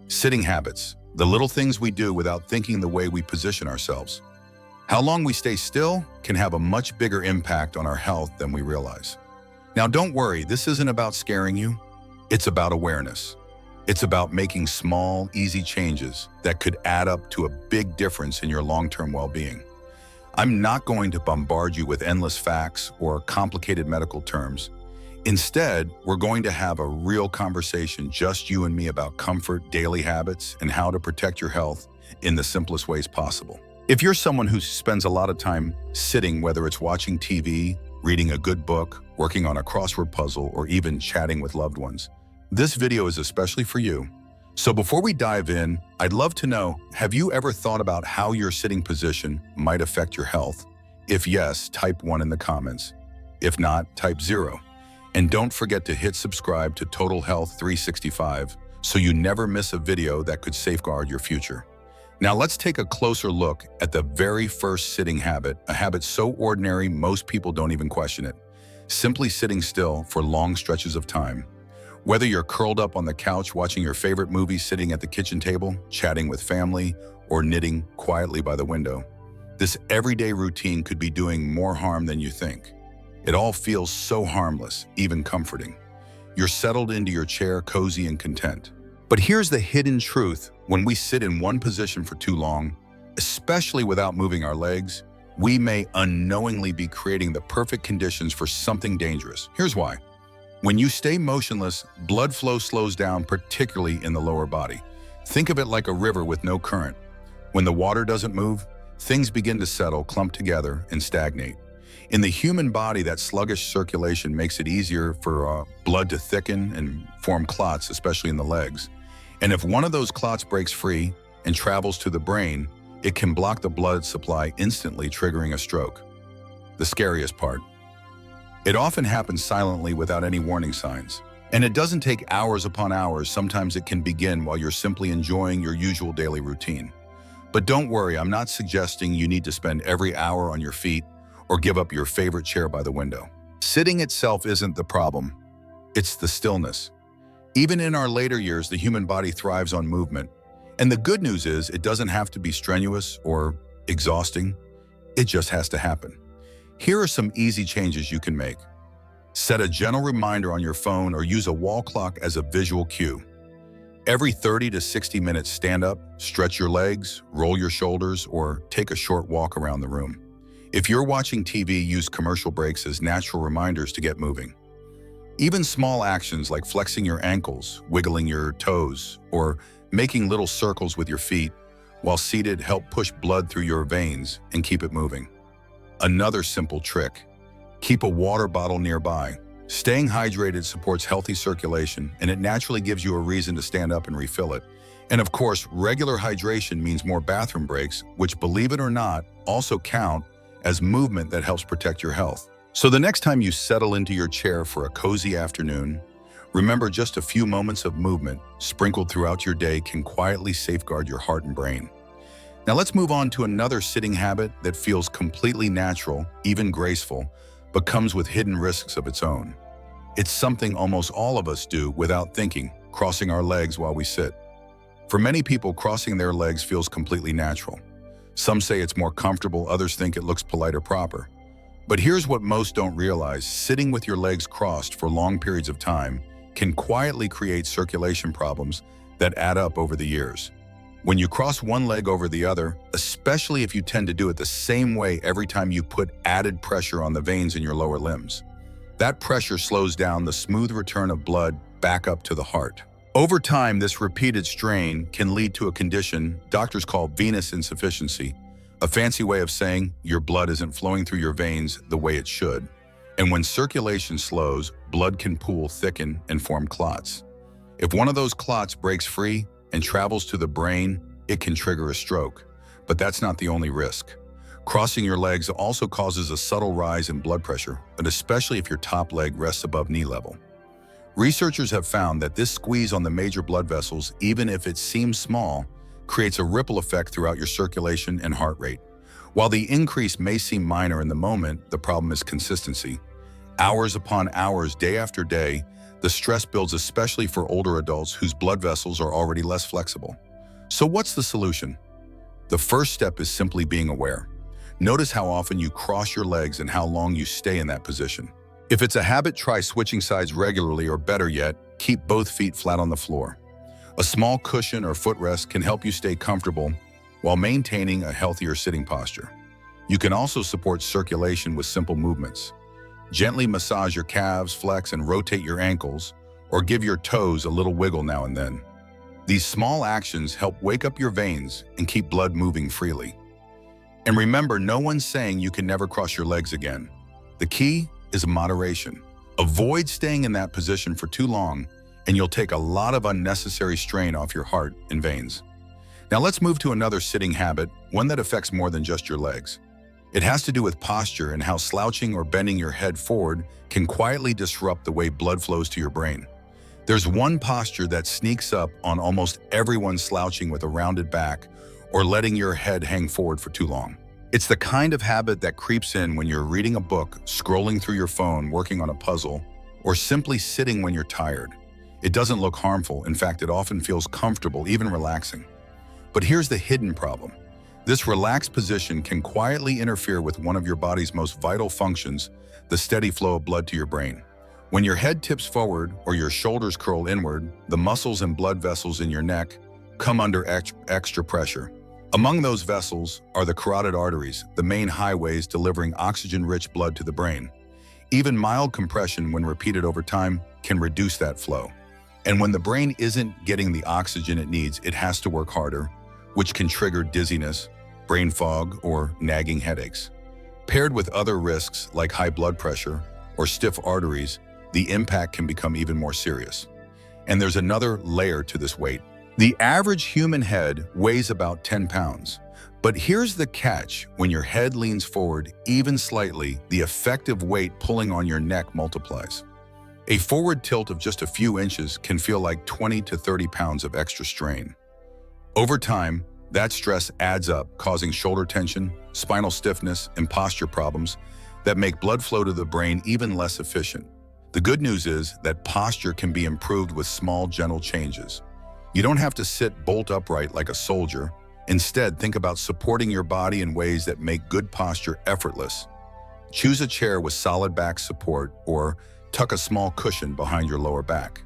Sitting habits, the little things we do without thinking the way we position ourselves. How long we stay still can have a much bigger impact on our health than we realize. Now, don't worry, this isn't about scaring you. It's about awareness. It's about making small, easy changes that could add up to a big difference in your long-term well-being. I'm not going to bombard you with endless facts or complicated medical terms. Instead, we're going to have a real conversation, just you and me, about comfort, daily habits, and how to protect your health in the simplest ways possible. If you're someone who spends a lot of time sitting, whether it's watching TV, reading a good book, working on a crossword puzzle, or even chatting with loved ones, this video is especially for you. So before we dive in, I'd love to know, have you ever thought about how your sitting position might affect your health? If yes, type 1 in the comments. If not, type 0. And don't forget to hit subscribe to Total Health 365 so you never miss a video that could safeguard your future. Now let's take a closer look at the very first sitting habit, a habit so ordinary most people don't even question it. Simply sitting still for long stretches of time. Whether you're curled up on the couch watching your favorite movie, sitting at the kitchen table, chatting with family, or knitting quietly by the window, this everyday routine could be doing more harm than you think. It all feels so harmless, even comforting. You're settled into your chair, cozy and content. But here's the hidden truth. When we sit in one position for too long, especially without moving our legs, we may unknowingly be creating the perfect conditions for something dangerous. Here's why. When you stay motionless, blood flow slows down, particularly in the lower body. Think of it like a river with no current. When the water doesn't move, things begin to settle, clump together, and stagnate. In the human body, that sluggish circulation makes it easier for blood to thicken and form clots, especially in the legs. And if one of those clots breaks free, and travels to the brain, it can block the blood supply, instantly triggering a stroke. The scariest part: it often happens silently without any warning signs. And it doesn't take hours upon hours. Sometimes it can begin while you're simply enjoying your usual daily routine. But don't worry, I'm not suggesting you need to spend every hour on your feet or give up your favorite chair by the window. Sitting itself isn't the problem. It's the stillness. Even in our later years, the human body thrives on movement. And the good news is it doesn't have to be strenuous or exhausting. It just has to happen. Here are some easy changes you can make. Set a gentle reminder on your phone or use a wall clock as a visual cue. Every 30 to 60 minutes, stand up, stretch your legs, roll your shoulders, or take a short walk around the room. If you're watching TV, use commercial breaks as natural reminders to get moving. Even small actions like flexing your ankles, wiggling your toes, or making little circles with your feet while seated help push blood through your veins and keep it moving. Another simple trick: keep a water bottle nearby. Staying hydrated supports healthy circulation, and it naturally gives you a reason to stand up and refill it. And of course, regular hydration means more bathroom breaks, which, believe it or not, also count as movement that helps protect your health. So the next time you settle into your chair for a cozy afternoon, remember, just a few moments of movement sprinkled throughout your day can quietly safeguard your heart and brain. Now let's move on to another sitting habit that feels completely natural, even graceful, but comes with hidden risks of its own. It's something almost all of us do without thinking: crossing our legs while we sit. For many people, crossing their legs feels completely natural. Some say it's more comfortable, others think it looks polite or proper. But here's what most don't realize: sitting with your legs crossed for long periods of time can quietly create circulation problems that add up over the years. When you cross one leg over the other, especially if you tend to do it the same way every time, you put added pressure on the veins in your lower limbs. That pressure slows down the smooth return of blood back up to the heart. Over time, this repeated strain can lead to a condition doctors call venous insufficiency, a fancy way of saying your blood isn't flowing through your veins the way it should. And when circulation slows, blood can pool, thicken, and form clots. If one of those clots breaks free and travels to the brain, it can trigger a stroke. But that's not the only risk. Crossing your legs also causes a subtle rise in blood pressure, but especially if your top leg rests above knee level. Researchers have found that this squeeze on the major blood vessels, even if it seems small, creates a ripple effect throughout your circulation and heart rate. While the increase may seem minor in the moment, the problem is consistency. Hours upon hours, day after day, the stress builds, especially for older adults whose blood vessels are already less flexible. So what's the solution? The first step is simply being aware. Notice how often you cross your legs and how long you stay in that position. If it's a habit, try switching sides regularly, or better yet, keep both feet flat on the floor. A small cushion or footrest can help you stay comfortable while maintaining a healthier sitting posture. You can also support circulation with simple movements. Gently massage your calves, flex and rotate your ankles, or give your toes a little wiggle now and then. These small actions help wake up your veins and keep blood moving freely. And remember, no one's saying you can never cross your legs again. The key is moderation. Avoid staying in that position for too long, and you'll take a lot of unnecessary strain off your heart and veins. Now let's move to another sitting habit, one that affects more than just your legs. It has to do with posture and how slouching or bending your head forward can quietly disrupt the way blood flows to your brain. There's one posture that sneaks up on almost everyone: slouching with a rounded back or letting your head hang forward for too long. It's the kind of habit that creeps in when you're reading a book, scrolling through your phone, working on a puzzle, or simply sitting when you're tired. It doesn't look harmful. In fact, it often feels comfortable, even relaxing. But here's the hidden problem. This relaxed position can quietly interfere with one of your body's most vital functions, the steady flow of blood to your brain. When your head tips forward or your shoulders curl inward, the muscles and blood vessels in your neck come under extra pressure. Among those vessels are the carotid arteries, the main highways delivering oxygen-rich blood to the brain. Even mild compression, when repeated over time, can reduce that flow. And when the brain isn't getting the oxygen it needs, it has to work harder, which can trigger dizziness, brain fog, or nagging headaches. Paired with other risks like high blood pressure or stiff arteries, the impact can become even more serious. And there's another layer to this weight: The average human head weighs about 10 pounds. But here's the catch: when your head leans forward even slightly, the effective weight pulling on your neck multiplies. A forward tilt of just a few inches can feel like 20 to 30 pounds of extra strain. Over time, that stress adds up, causing shoulder tension, spinal stiffness, and posture problems that make blood flow to the brain even less efficient. The good news is that posture can be improved with small, gentle changes. You don't have to sit bolt upright like a soldier. Instead, think about supporting your body in ways that make good posture effortless. Choose a chair with solid back support or tuck a small cushion behind your lower back.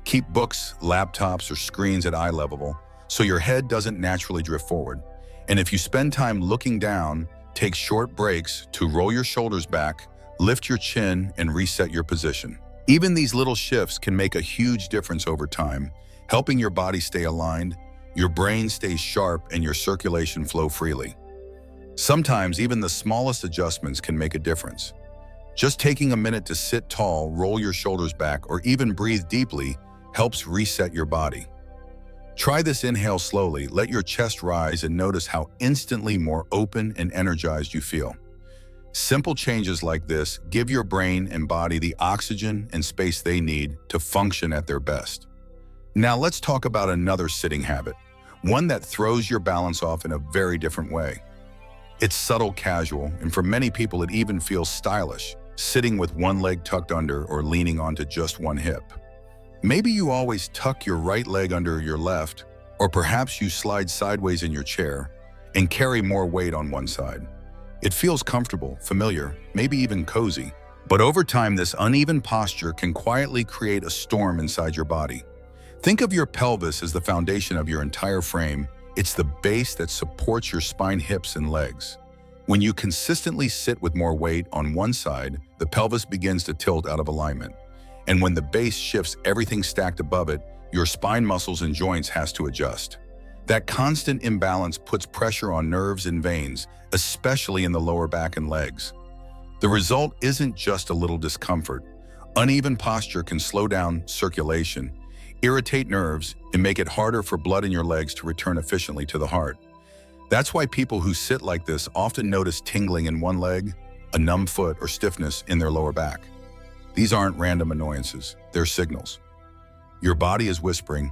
Keep books, laptops, or screens at eye level so your head doesn't naturally drift forward. And if you spend time looking down, take short breaks to roll your shoulders back, lift your chin, and reset your position. Even these little shifts can make a huge difference over time, helping your body stay aligned, your brain stays sharp, and your circulation flow freely. Sometimes even the smallest adjustments can make a difference. Just taking a minute to sit tall, roll your shoulders back, or even breathe deeply helps reset your body. Try this inhale slowly, let your chest rise, and notice how instantly more open and energized you feel. Simple changes like this give your brain and body the oxygen and space they need to function at their best. Now let's talk about another sitting habit, one that throws your balance off in a very different way. It's subtle, casual, and for many people it even feels stylish, sitting with one leg tucked under or leaning onto just one hip. Maybe you always tuck your right leg under your left, or perhaps you slide sideways in your chair and carry more weight on one side. It feels comfortable, familiar, maybe even cozy. But over time, this uneven posture can quietly create a storm inside your body. Think of your pelvis as the foundation of your entire frame. It's the base that supports your spine, hips, and legs. When you consistently sit with more weight on one side, the pelvis begins to tilt out of alignment. And when the base shifts, everything stacked above it, your spine muscles and joints has to adjust. That constant imbalance puts pressure on nerves and veins, especially in the lower back and legs. The result isn't just a little discomfort. Uneven posture can slow down circulation, irritate nerves, and make it harder for blood in your legs to return efficiently to the heart. That's why people who sit like this often notice tingling in one leg, a numb foot, or stiffness in their lower back. These aren't random annoyances, they're signals. Your body is whispering,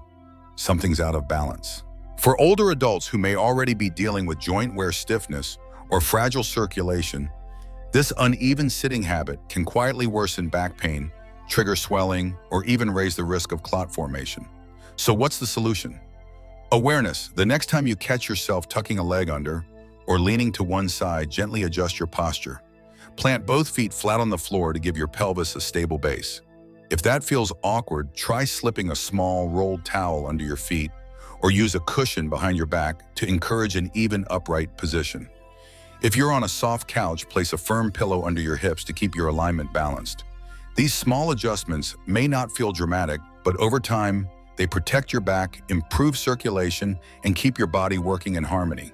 something's out of balance. For older adults who may already be dealing with joint wear, stiffness, or fragile circulation, this uneven sitting habit can quietly worsen back pain, trigger swelling, or even raise the risk of clot formation. So what's the solution? Awareness. The next time you catch yourself tucking a leg under or leaning to one side, gently adjust your posture. Plant both feet flat on the floor to give your pelvis a stable base. If that feels awkward, try slipping a small rolled towel under your feet or use a cushion behind your back to encourage an even upright position. If you're on a soft couch, place a firm pillow under your hips to keep your alignment balanced. These small adjustments may not feel dramatic, but over time, they protect your back, improve circulation, and keep your body working in harmony.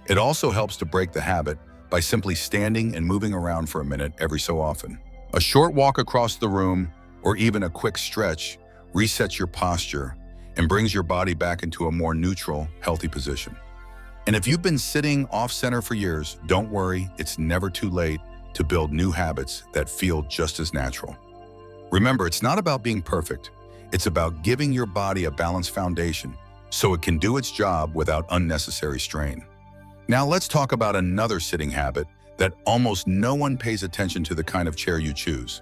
It also helps to break the habit by simply standing and moving around for a minute every so often. A short walk across the room or even a quick stretch resets your posture and brings your body back into a more neutral, healthy position. And if you've been sitting off-center for years, don't worry, it's never too late to build new habits that feel just as natural. Remember, it's not about being perfect. It's about giving your body a balanced foundation so it can do its job without unnecessary strain. Now let's talk about another sitting habit that almost no one pays attention to: the kind of chair you choose.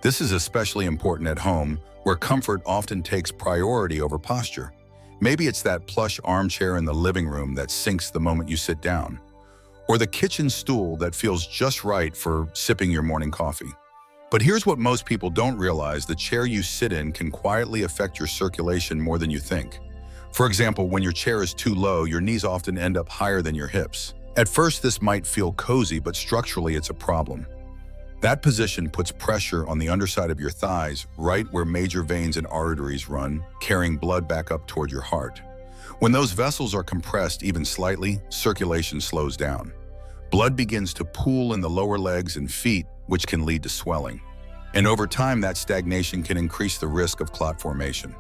This is especially important at home, where comfort often takes priority over posture. Maybe it's that plush armchair in the living room that sinks the moment you sit down, or the kitchen stool that feels just right for sipping your morning coffee. But here's what most people don't realize: the chair you sit in can quietly affect your circulation more than you think. For example, when your chair is too low, your knees often end up higher than your hips. At first, this might feel cozy, but structurally it's a problem. That position puts pressure on the underside of your thighs, right where major veins and arteries run, carrying blood back up toward your heart. When those vessels are compressed even slightly, circulation slows down. Blood begins to pool in the lower legs and feet, which can lead to swelling. And over time, that stagnation can increase the risk of clot formation.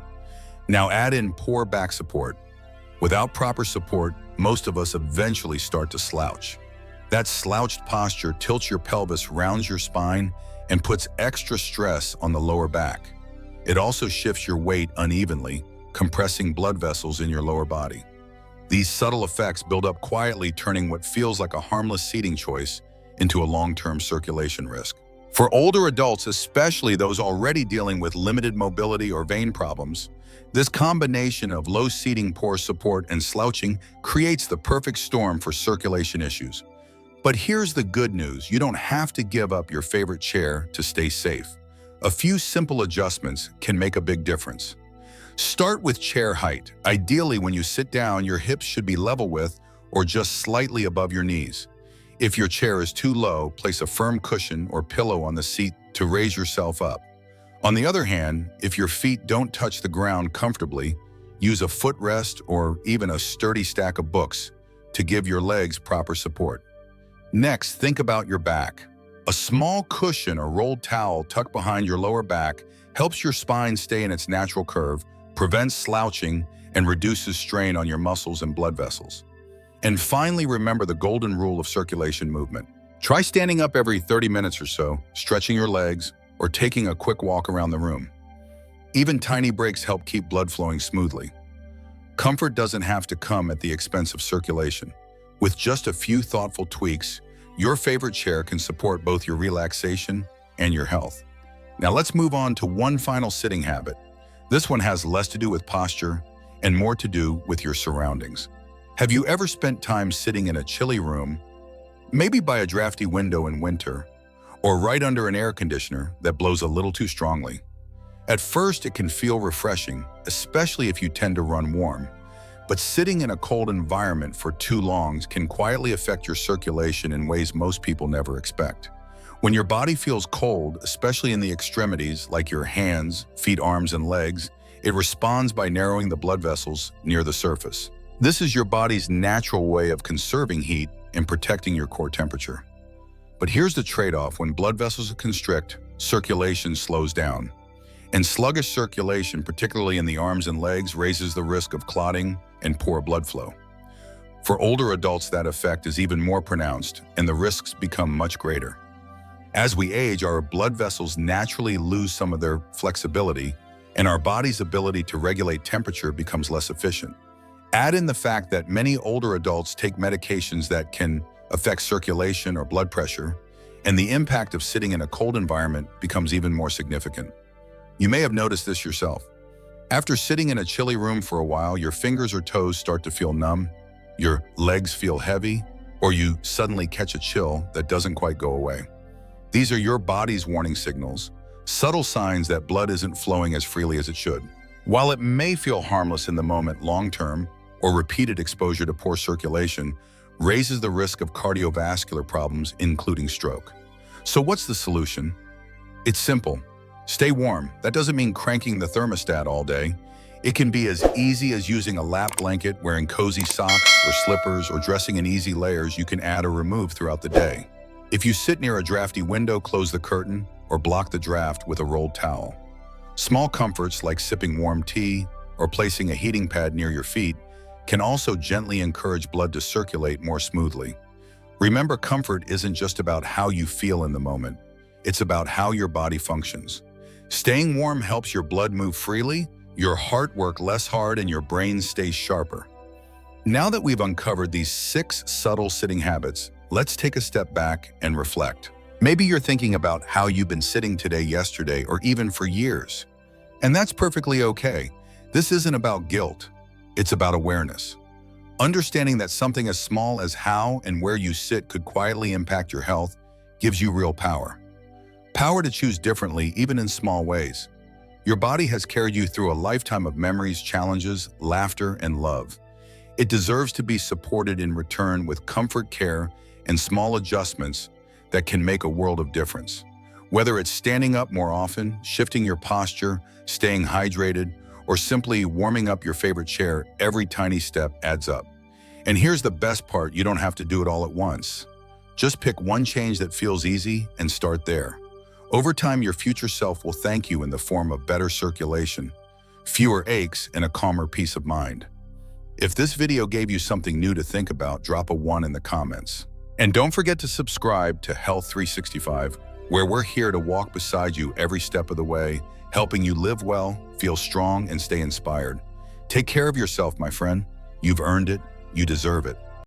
Now add in poor back support. Without proper support, most of us eventually start to slouch. That slouched posture tilts your pelvis, rounds your spine, and puts extra stress on the lower back. It also shifts your weight unevenly, compressing blood vessels in your lower body. These subtle effects build up quietly, turning what feels like a harmless seating choice into a long-term circulation risk. For older adults, especially those already dealing with limited mobility or vein problems, this combination of low seating, poor support, and slouching creates the perfect storm for circulation issues. But here's the good news: you don't have to give up your favorite chair to stay safe. A few simple adjustments can make a big difference. Start with chair height. Ideally, when you sit down, your hips should be level with or just slightly above your knees. If your chair is too low, place a firm cushion or pillow on the seat to raise yourself up. On the other hand, if your feet don't touch the ground comfortably, use a footrest or even a sturdy stack of books to give your legs proper support. Next, think about your back. A small cushion or rolled towel tucked behind your lower back helps your spine stay in its natural curve, prevents slouching, and reduces strain on your muscles and blood vessels. And finally, remember the golden rule of circulation movement. Try standing up every 30 minutes or so, stretching your legs, or taking a quick walk around the room. Even tiny breaks help keep blood flowing smoothly. Comfort doesn't have to come at the expense of circulation. With just a few thoughtful tweaks, your favorite chair can support both your relaxation and your health. Now let's move on to one final sitting habit. This one has less to do with posture and more to do with your surroundings. Have you ever spent time sitting in a chilly room, maybe by a drafty window in winter, or right under an air conditioner that blows a little too strongly? At first, it can feel refreshing, especially if you tend to run warm. But sitting in a cold environment for too long can quietly affect your circulation in ways most people never expect. When your body feels cold, especially in the extremities like your hands, feet, arms, and legs, it responds by narrowing the blood vessels near the surface. This is your body's natural way of conserving heat and protecting your core temperature. But here's the trade-off: when blood vessels constrict, circulation slows down. And sluggish circulation, particularly in the arms and legs, raises the risk of clotting and poor blood flow. For older adults, that effect is even more pronounced, and the risks become much greater. As we age, our blood vessels naturally lose some of their flexibility, and our body's ability to regulate temperature becomes less efficient. Add in the fact that many older adults take medications that can affect circulation or blood pressure, and the impact of sitting in a cold environment becomes even more significant. You may have noticed this yourself. After sitting in a chilly room for a while, your fingers or toes start to feel numb, your legs feel heavy, or you suddenly catch a chill that doesn't quite go away. These are your body's warning signals, subtle signs that blood isn't flowing as freely as it should. While it may feel harmless in the moment, long-term or repeated exposure to poor circulation raises the risk of cardiovascular problems, including stroke. So what's the solution? It's simple. Stay warm. That doesn't mean cranking the thermostat all day. It can be as easy as using a lap blanket, wearing cozy socks or slippers, or dressing in easy layers you can add or remove throughout the day. If you sit near a drafty window, close the curtain or block the draft with a rolled towel. Small comforts like sipping warm tea or placing a heating pad near your feet can also gently encourage blood to circulate more smoothly. Remember, comfort isn't just about how you feel in the moment. It's about how your body functions. Staying warm helps your blood move freely, your heart work less hard, and your brain stays sharper. Now that we've uncovered these 6 subtle sitting habits, let's take a step back and reflect. Maybe you're thinking about how you've been sitting today, yesterday, or even for years. And that's perfectly okay. This isn't about guilt. It's about awareness. Understanding that something as small as how and where you sit could quietly impact your health gives you real power. Power to choose differently, even in small ways. Your body has carried you through a lifetime of memories, challenges, laughter, and love. It deserves to be supported in return with comfort, care, and small adjustments that can make a world of difference. Whether it's standing up more often, shifting your posture, staying hydrated, or simply warming up your favorite chair, every tiny step adds up. And here's the best part: you don't have to do it all at once. Just pick one change that feels easy and start there. Over time, your future self will thank you in the form of better circulation, fewer aches, and a calmer peace of mind. If this video gave you something new to think about, drop a 1 in the comments. And don't forget to subscribe to Health 365, where we're here to walk beside you every step of the way, helping you live well, feel strong, and stay inspired. Take care of yourself, my friend. You've earned it. You deserve it.